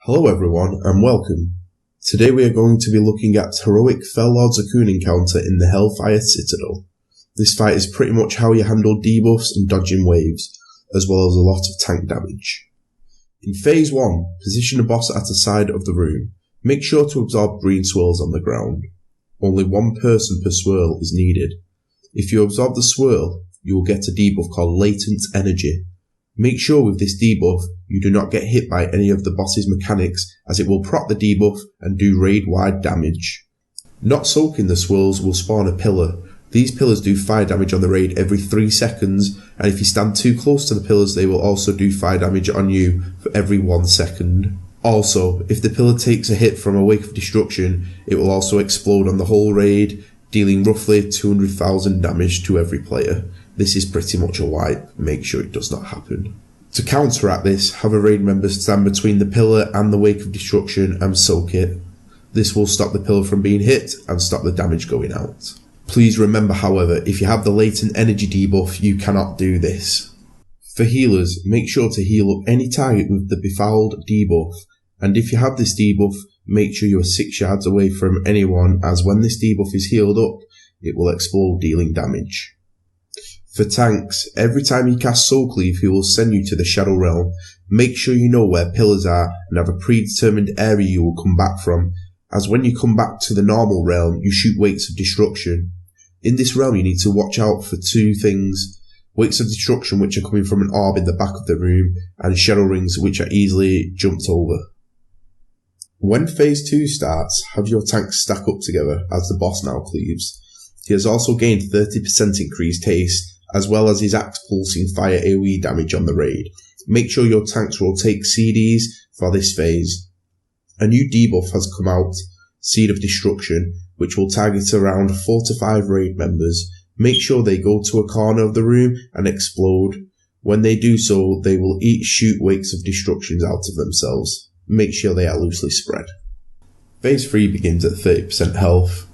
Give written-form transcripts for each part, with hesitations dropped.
Hello everyone and welcome. Today we are going to be looking at heroic Fell Lord Zakuun encounter in the Hellfire Citadel. This fight is pretty much how you handle debuffs and dodging waves, as well as a lot of tank damage. In phase 1, position a boss at the side of the room. Make sure to absorb green swirls on the ground. Only one person per swirl is needed. If you absorb the swirl, you will get a debuff called Latent Energy. Make sure with this debuff you do not get hit by any of the boss's mechanics, as it will proc the debuff and do raid-wide damage. Not soaking the swirls will spawn a pillar. These pillars do fire damage on the raid every 3 seconds, and if you stand too close to the pillars they will also do fire damage on you for every 1 second. Also, if the pillar takes a hit from a Wake of Destruction, it will also explode on the whole raid, dealing roughly 200,000 damage to every player. This is pretty much a wipe, make sure it does not happen. To counteract this, have a raid member stand between the pillar and the Wake of Destruction and soak it. This will stop the pillar from being hit and stop the damage going out. Please remember however, if you have the latent energy debuff, you cannot do this. For healers, make sure to heal up any target with the befouled debuff, and if you have this debuff, make sure you are 6 yards away from anyone, as when this debuff is healed up, it will explode dealing damage. For tanks, every time you cast Soul Cleave, he will send you to the Shadow Realm. Make sure you know where pillars are and have a predetermined area you will come back from, as when you come back to the normal realm, you shoot Wakes of Destruction. In this realm you need to watch out for 2 things: Wakes of Destruction which are coming from an orb in the back of the room, and Shadow Rings which are easily jumped over. When phase 2 starts, have your tanks stack up together as the boss now cleaves. He has also gained 30% increased haste, as well as his axe pulsing fire AoE damage on the raid. Make sure your tanks rotate CDs for this phase. A new debuff has come out, Seed of Destruction, which will target around 4 to 5 raid members. Make sure they go to a corner of the room and explode. When they do so, they will each shoot Wakes of Destructions out of themselves. Make sure they are loosely spread. Phase 3 begins at 30% health.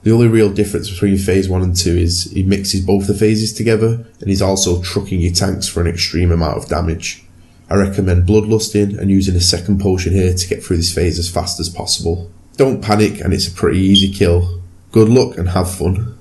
The only real difference between phase 1 and 2 is he mixes both the phases together, and he's also trucking your tanks for an extreme amount of damage. I recommend bloodlusting and using a second potion here to get through this phase as fast as possible. Don't panic, and it's a pretty easy kill. Good luck and have fun.